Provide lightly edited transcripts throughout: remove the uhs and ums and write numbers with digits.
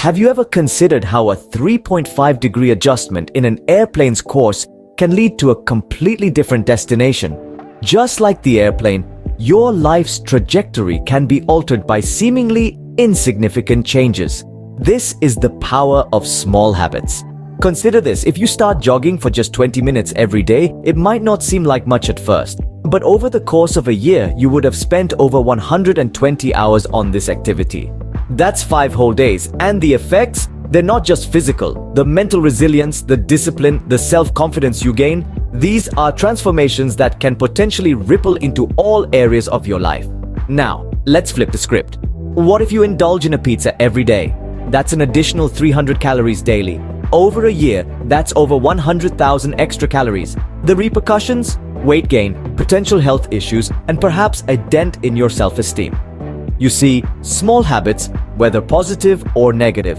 Have you ever considered how a 3.5-degree adjustment in an airplane's course can lead to a completely different destination? Just like the airplane, your life's trajectory can be altered by seemingly insignificant changes. This is the power of small habits. Consider this: if you start jogging for just 20 minutes every day, it might not seem like much at first. But over the course of a year, you would have spent over 120 hours on this activity. That's 5 whole days, and the effects, they're not just physical. The mental resilience, the discipline, the self-confidence you gain, these are transformations that can potentially ripple into all areas of your life. Now, let's flip the script. What if you indulge in a pizza every day? That's an additional 300 calories daily. Over a year, that's over 100,000 extra calories. The repercussions? Weight gain, potential health issues, and perhaps a dent in your self-esteem. You see, small habits, whether positive or negative,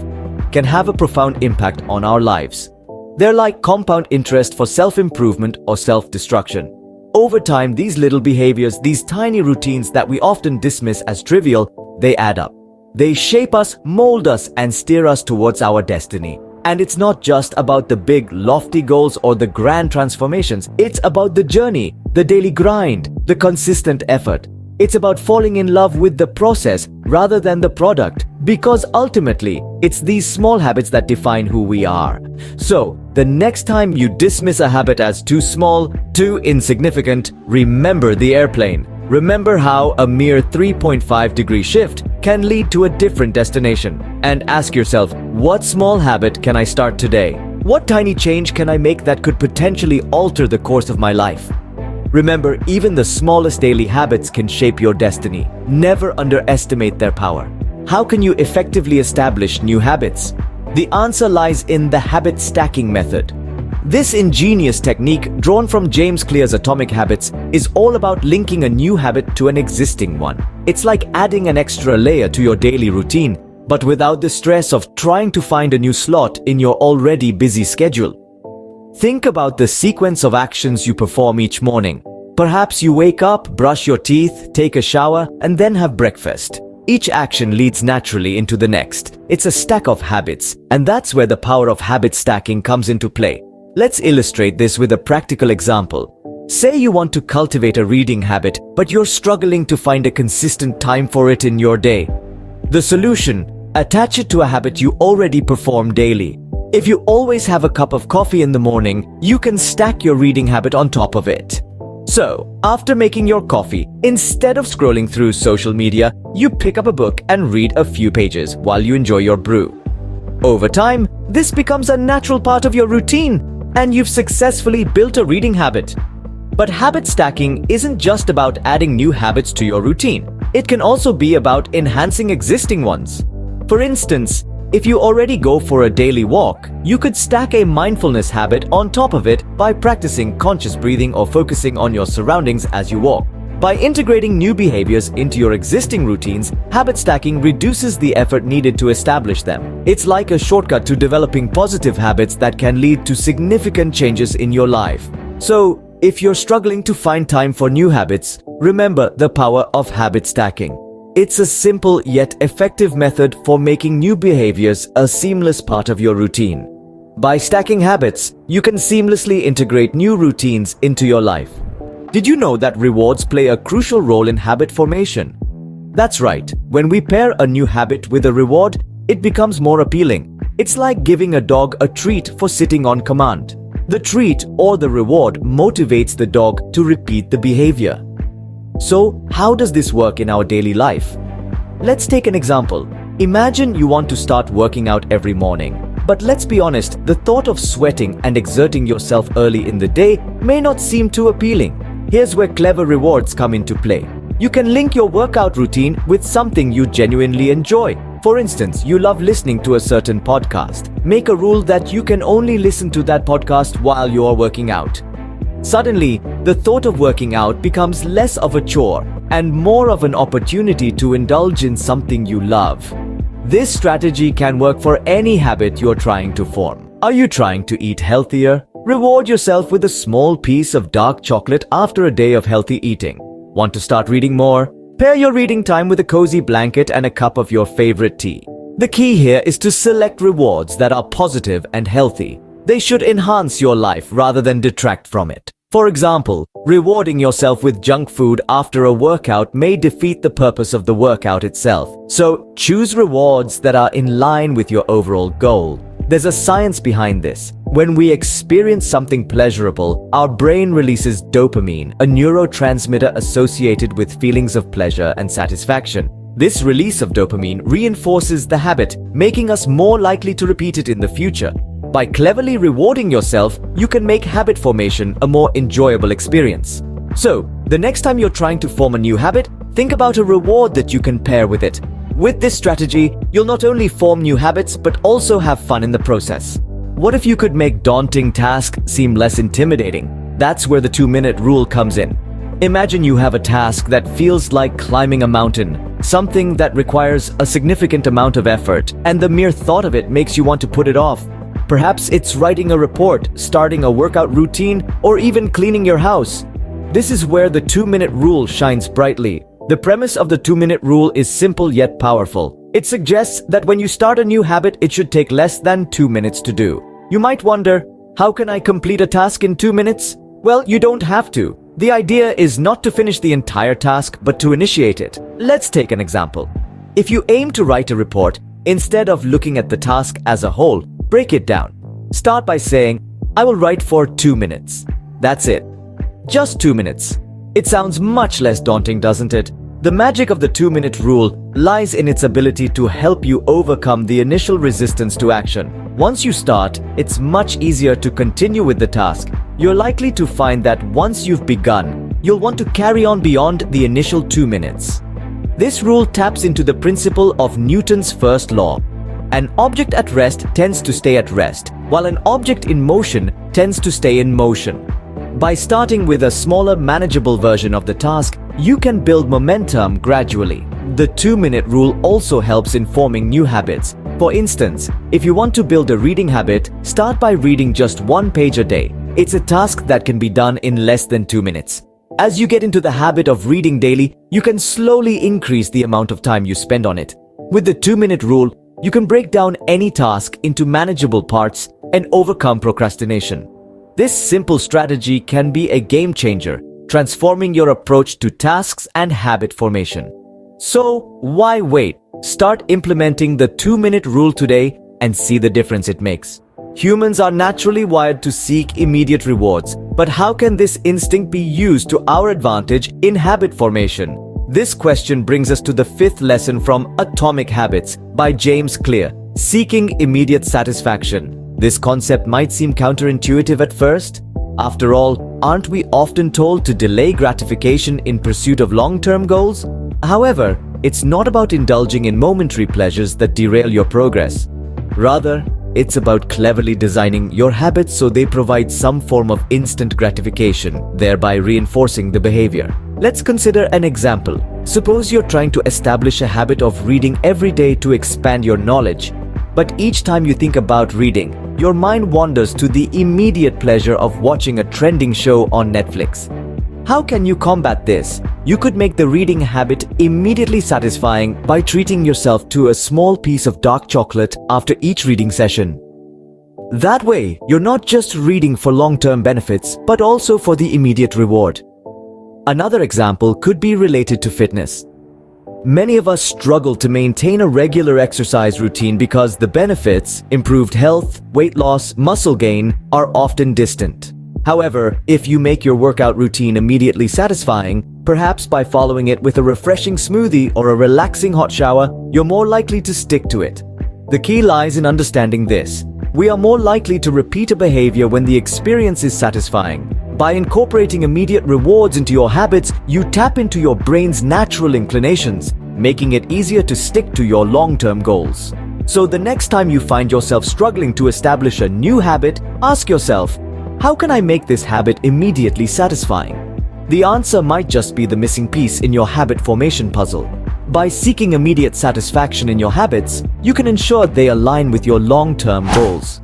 can have a profound impact on our lives. They're like compound interest for self-improvement or self-destruction. Over time, these little behaviors, these tiny routines that we often dismiss as trivial, they add up. They shape us, mold us, and steer us towards our destiny. And it's not just about the big, lofty goals or the grand transformations. It's about the journey, the daily grind, the consistent effort. It's about falling in love with the process rather than the product, because ultimately, it's these small habits that define who we are. So, the next time you dismiss a habit as too small, too insignificant, remember the airplane. Remember how a mere 3.5-degree shift can lead to a different destination. And ask yourself, what small habit can I start today? What tiny change can I make that could potentially alter the course of my life? Remember, even the smallest daily habits can shape your destiny. Never underestimate their power. How can you effectively establish new habits? The answer lies in the habit stacking method. This ingenious technique, drawn from James Clear's Atomic Habits, is all about linking a new habit to an existing one. It's like adding an extra layer to your daily routine, but without the stress of trying to find a new slot in your already busy schedule. Think about the sequence of actions you perform each morning. Perhaps you wake up, brush your teeth, take a shower, and then have breakfast. Each action leads naturally into the next. It's a stack of habits, and that's where the power of habit stacking comes into play. Let's illustrate this with a practical example. Say you want to cultivate a reading habit, but you're struggling to find a consistent time for it in your day. The solution: attach it to a habit you already perform daily. If you always have a cup of coffee in the morning, you can stack your reading habit on top of it. So, after making your coffee, instead of scrolling through social media, you pick up a book and read a few pages while you enjoy your brew. Over time, this becomes a natural part of your routine, and you've successfully built a reading habit. But habit stacking isn't just about adding new habits to your routine. It can also be about enhancing existing ones. For instance, if you already go for a daily walk, you could stack a mindfulness habit on top of it by practicing conscious breathing or focusing on your surroundings as you walk. By integrating new behaviors into your existing routines, habit stacking reduces the effort needed to establish them. It's like a shortcut to developing positive habits that can lead to significant changes in your life. So, if you're struggling to find time for new habits, remember the power of habit stacking. It's a simple yet effective method for making new behaviors a seamless part of your routine. By stacking habits, you can seamlessly integrate new routines into your life. Did you know that rewards play a crucial role in habit formation? That's right. When we pair a new habit with a reward, it becomes more appealing. It's like giving a dog a treat for sitting on command. The treat or the reward motivates the dog to repeat the behavior. So, how does this work in our daily life? Let's take an example. Imagine you want to start working out every morning. But let's be honest, the thought of sweating and exerting yourself early in the day may not seem too appealing. Here's where clever rewards come into play. You can link your workout routine with something you genuinely enjoy. For instance, you love listening to a certain podcast. Make a rule that you can only listen to that podcast while you are working out. Suddenly, the thought of working out becomes less of a chore and more of an opportunity to indulge in something you love. This strategy can work for any habit you're trying to form. Are you trying to eat healthier? Reward yourself with a small piece of dark chocolate after a day of healthy eating. Want to start reading more? Pair your reading time with a cozy blanket and a cup of your favorite tea. The key here is to select rewards that are positive and healthy. They should enhance your life rather than detract from it. For example, rewarding yourself with junk food after a workout may defeat the purpose of the workout itself. So, choose rewards that are in line with your overall goal. There's a science behind this. When we experience something pleasurable, our brain releases dopamine, a neurotransmitter associated with feelings of pleasure and satisfaction. This release of dopamine reinforces the habit, making us more likely to repeat it in the future. By cleverly rewarding yourself, you can make habit formation a more enjoyable experience. So, the next time you're trying to form a new habit, think about a reward that you can pair with it. With this strategy, you'll not only form new habits but also have fun in the process. What if you could make daunting tasks seem less intimidating? That's where the 2-minute rule comes in. Imagine you have a task that feels like climbing a mountain, something that requires a significant amount of effort, and the mere thought of it makes you want to put it off. Perhaps it's writing a report, starting a workout routine, or even cleaning your house. This is where the 2-minute rule shines brightly. The premise of the 2-minute rule is simple yet powerful. It suggests that when you start a new habit, it should take less than 2 minutes to do. You might wonder, how can I complete a task in 2 minutes? Well, you don't have to. The idea is not to finish the entire task, but to initiate it. Let's take an example. If you aim to write a report, instead of looking at the task as a whole, break it down. Start by saying, I will write for 2 minutes. That's it. Just 2 minutes. It sounds much less daunting, doesn't it? The magic of the 2-minute rule lies in its ability to help you overcome the initial resistance to action. Once you start, it's much easier to continue with the task. You're likely to find that once you've begun, you'll want to carry on beyond the initial 2 minutes. This rule taps into the principle of Newton's first law. An object at rest tends to stay at rest, while an object in motion tends to stay in motion. By starting with a smaller, manageable version of the task, you can build momentum gradually. The 2-minute rule also helps in forming new habits. For instance, if you want to build a reading habit, start by reading just 1 page a day. It's a task that can be done in less than 2 minutes. As you get into the habit of reading daily, you can slowly increase the amount of time you spend on it. With the 2-minute rule, you can break down any task into manageable parts and overcome procrastination. This simple strategy can be a game changer, transforming your approach to tasks and habit formation. So, why wait? Start implementing the 2-minute rule today and see the difference it makes. Humans are naturally wired to seek immediate rewards, but how can this instinct be used to our advantage in habit formation? This question brings us to the 5th lesson from Atomic Habits by James Clear, Seeking Immediate Satisfaction. This concept might seem counterintuitive at first. After all, aren't we often told to delay gratification in pursuit of long-term goals? However, it's not about indulging in momentary pleasures that derail your progress. Rather, it's about cleverly designing your habits so they provide some form of instant gratification, thereby reinforcing the behavior. Let's consider an example. Suppose you're trying to establish a habit of reading every day to expand your knowledge. But each time you think about reading, your mind wanders to the immediate pleasure of watching a trending show on Netflix. How can you combat this? You could make the reading habit immediately satisfying by treating yourself to a small piece of dark chocolate after each reading session. That way, you're not just reading for long-term benefits, but also for the immediate reward. Another example could be related to fitness. Many of us struggle to maintain a regular exercise routine because the benefits, improved health, weight loss, muscle gain, are often distant. However, if you make your workout routine immediately satisfying, perhaps by following it with a refreshing smoothie or a relaxing hot shower, you're more likely to stick to it. The key lies in understanding this. We are more likely to repeat a behavior when the experience is satisfying. By incorporating immediate rewards into your habits, you tap into your brain's natural inclinations, making it easier to stick to your long-term goals. So the next time you find yourself struggling to establish a new habit, ask yourself, how can I make this habit immediately satisfying? The answer might just be the missing piece in your habit formation puzzle. By seeking immediate satisfaction in your habits, you can ensure they align with your long-term goals.